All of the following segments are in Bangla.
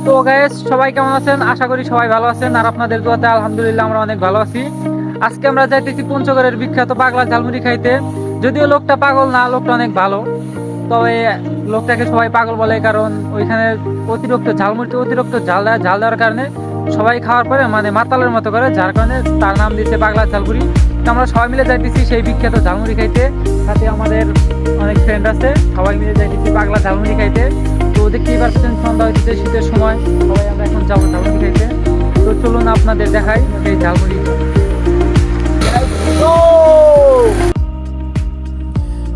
তো গাইস, সবাই কেমন আছেন? আশা করি সবাই ভালো আছেন, আর আপনাদের দোয়াতে আলহামদুলিল্লাহ আমরা অনেক ভালো আছি। আজকে আমরা যাইতেছি পঞ্চগড়ের বিখ্যাত পাগলা ঝালমুড়ি খাইতে। যদিও লোকটা পাগল না, লোকটা অনেক ভালো। তবে লোকটাকে সবাই পাগল বলে কারণ ওইখানে অতিরিক্ত ঝাল দেওয়ার কারণে সবাই খাওয়ার পরে মানে মাতালের মতো করে, যার কারণে তার নাম দিচ্ছে পাগলা ঝালমুড়ি। তো আমরা সবাই মিলে যাইতেছি সেই বিখ্যাত ঝালমুড়ি খাইতে। সাথে আমাদের অনেক ফ্রেন্ড আছে, সবাই মিলে যাইতেছি পাগলা ঝালমুড়ি খাইতে। তো দেখতেই পাচ্ছেন সন্ধ্যা হইতেছে, শীতের সময় সবাই আমরা এখন যাবো ঝালমুড়ি খাইতে। তো চলুন আপনাদের দেখাই সেই ঝালমুড়ি।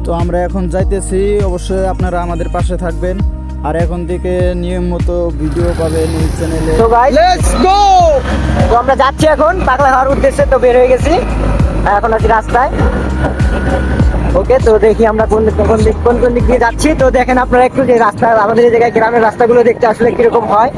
তো আমরা এখন যাইতেছি, অবশ্যই আপনারা আমাদের পাশে থাকবেন আর এখন থেকে নিয়ম মতো ভিডিও পাবেন এই চ্যানেলে। তো গাইস লেটস গো। তো আমরা যাচ্ছি এখন পাগলা খাওয়ার উদ্দেশ্যে। তো বের হয়ে গেছি, এখন আছি রাস্তায়। ওকে, তো দেখি আমরা কোন দিক দিয়ে যাচ্ছি। তো দেখেন আপনারা একটু যে রাস্তা, আমাদের এই জায়গায় গ্রামের রাস্তাগুলো দেখতে আসলে কিরকম হয়।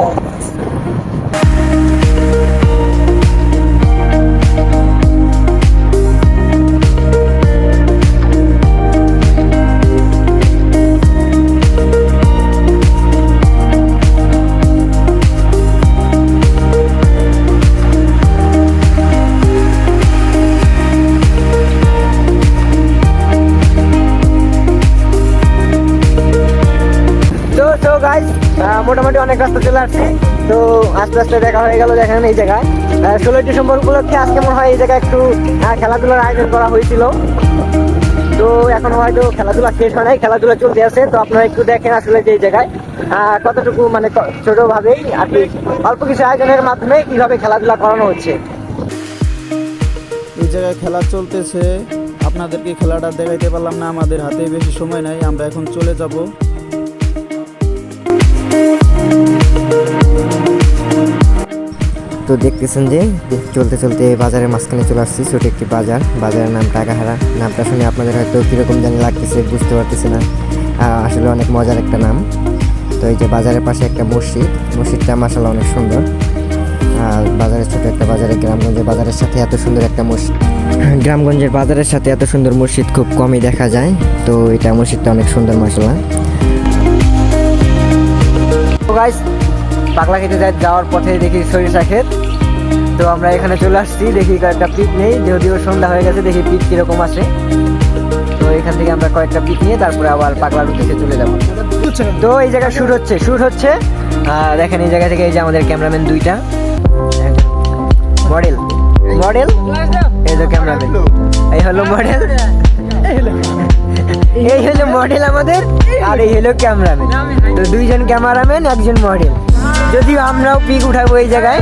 মোটামুটি অনেক রাস্তা চলে আসছি। তো আস্তে আস্তে দেখা হয়ে গেল। দেখেন এই জায়গায় 16 ডিসেম্বর উপলক্ষে আজকে মনে হয় এই জায়গায় একটু খেলাধুলার আয়োজন করা হয়েছিল। তো এখন হয়তো খেলাধুলা শেষ হয় নাই, খেলাধুলা চলতে আছে। তো আপনারা একটু দেখেন আসলে যে এই জায়গায় কতটুকু মানে ছোটভাবেই আর কি অল্প কিছু আয়োজনের মাধ্যমে কিভাবে খেলাধুলা করানো হচ্ছে। এই জায়গায় খেলা চলতেছে, আপনাদেরকে খেলাটা দেখাইতে পারলাম না, আমাদের হাতে বেশি সময় নাই, আমরা এখন চলে যাব। তো দেখতেছেন যে চলতে চলতে বাজারের মাঝখানে চলে আসছি। ছোট একটি বাজারের নাম টাকাহারা। নামটা শুনে আপনাদের হয়তো কীরকম জানি লাগতেছে, বুঝতে পারতেছে না। আসলে অনেক মজার একটা নাম। তো এই যে বাজারের পাশে একটা মসজিদটা মাশাআল্লাহ অনেক সুন্দর। বাজারের ছোট একটা বাজারে গ্রামগঞ্জের বাজারের সাথে এত সুন্দর একটা মসজিদ, গ্রামগঞ্জের বাজারের সাথে এত সুন্দর মসজিদ খুব কমই দেখা যায়। তো এটা মসজিদটা অনেক সুন্দর মাশাআল্লাহ। গাইস, পাগলা খেতে যাওয়ার পথে দেখি সরিষা ক্ষেত। তো আমরা এখানে চলে আসছি, দেখি কয়েকটা পিক নেই, যদিও সন্ধ্যা হয়ে গেছে, দেখি পিক কিরকম আসে। তো এখান থেকে আমরা কয়েকটা পিক নিয়ে তারপরে আবার পাগলার উদ্দেশ্যে চলে যাবো। তো এই জায়গায় শুট হচ্ছে দেখেন এই জায়গা থেকে এই যে আমাদের ক্যামেরাম্যান দুইটা মডেল এই যে ক্যামেরাম্যান, এই হলো মডেল, এই হলো মডেল আমাদের, আর এই হলো ক্যামেরাম্যান। তো দুইজন ক্যামেরাম্যান, একজন মডেল। যদিও আমরাও পিক উঠাবো এই জায়গায়,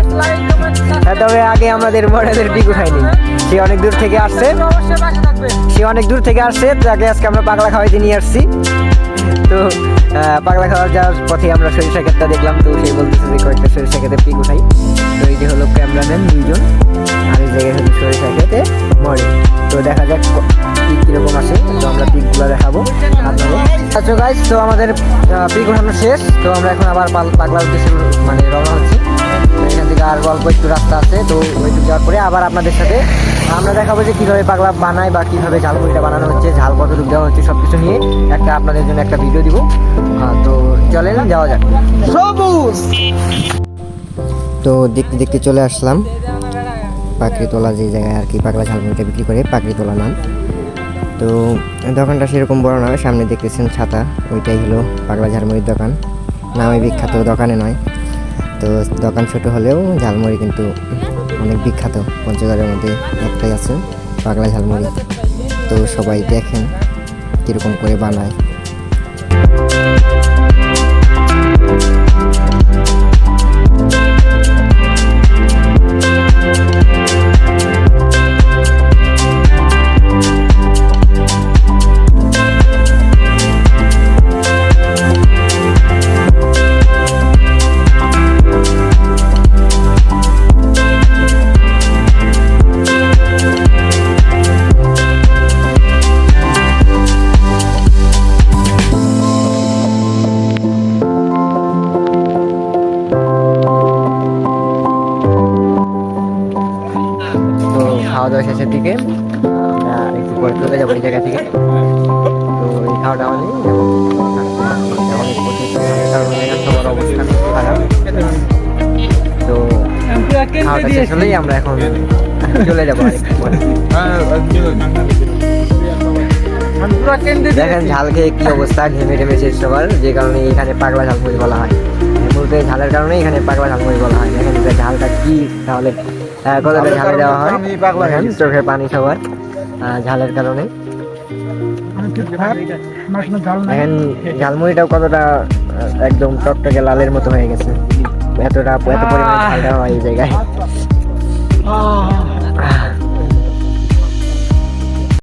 তবে আগে আমাদের মডেলের পিক উঠাইনি। সে অনেক দূর থেকে আসছে, তাকে আজকে আমরা পাগলা খাওয়াইতে নিয়ে আসছি। তো পাগলা খাওয়ার যাওয়ার পথে আমরা সরিষা ক্ষেতটা দেখলাম। তো সেই বলতেছে যে কয়েকটা সরিষা ক্ষেতে পিক উঠাই। তো এই যে হলো ক্যামেরাম্যান দুইজন, আর এই জায়গায় হলো সরিষা ক্ষেতে মডেল। তো দেখা যাক পিক কিরকম আসে। তো আমরা পিকগুলো দেখাবো আপনাদের। আচ্ছা গাইস, তো আমাদের পিক উঠানো শেষ। তো আমরা এখন আবার পাগলার উদ্দেশ্যে মানে রওনা হচ্ছি। এখান থেকে আর অল্প একটু রাস্তা আছে। তো ওইটুকু যাওয়ার পরে আবার আপনাদের সাথে আমরা দেখাবো যে কীভাবে পাগলা বানায় বা কীভাবে ঝালমুড়িটা বানানো হচ্ছে, ঝাল কতটুকু দেওয়া হচ্ছে, সব কিছু নিয়ে আপনাদের জন্য একটা ভিডিও দিব। তো চলেন যাওয়া যাক। তো দেখতে দেখতে চলে আসলাম পাকড়িতলা, যে জায়গায় আর কি পাগলা ঝালমুড়িটা বিক্রি করে, পাকড়িতলা নাম। তো দোকানটা সেরকম বড় নয়, সামনে দেখতেছেন ছাতা, ওইটাই হলো পাগলা ঝালমুড়ির দোকান। নামে বিখ্যাত, দোকানে নয়। তো দোকান ছোট হলেও ঝালমুড়ি কিন্তু অনেক বিখ্যাত। পঞ্চগড়ের মধ্যে একটাই আছে পাগলা ঝালমুড়ি। তো সবাই দেখেন কীরকম করে বানায়। খাওয়া দাওয়া শেষের দিকে আমরা একটু পরে চলে যাবো এই জায়গা থেকে। তো এই খাওয়া দাওয়া নেই, কারণ অবস্থান খারাপ। কেন্দ্রে খাওয়াটা শেষ দিয়েছি হলেই আমরা এখন চলে যাবো আরেকটু পরে। পুরো কেন্দ্রে দেখেন দিয়েছি। ঝাল খেয়ে কি অবস্থা, ঘেমে টেমে শেষ সবার, যে কারণে এখানে পাগলা ঝালমুড়ি বলা হয়। মূলত এই ঝালের কারণে এখানে পাগলা ঝালমুড়ি বলা হয়। দেখেন এটা ঝালটা কি তাহলে, কতটা ঝালে দেওয়া হয়, দেখেন চোখে পানি সবার ঝালের কারণে। দেখেন ঝালমুড়িটাও কতটা একদম টকটকে লালের মতো হয়ে গেছে, এত পরিমাণ ঝালটা হয় এই জায়গায়।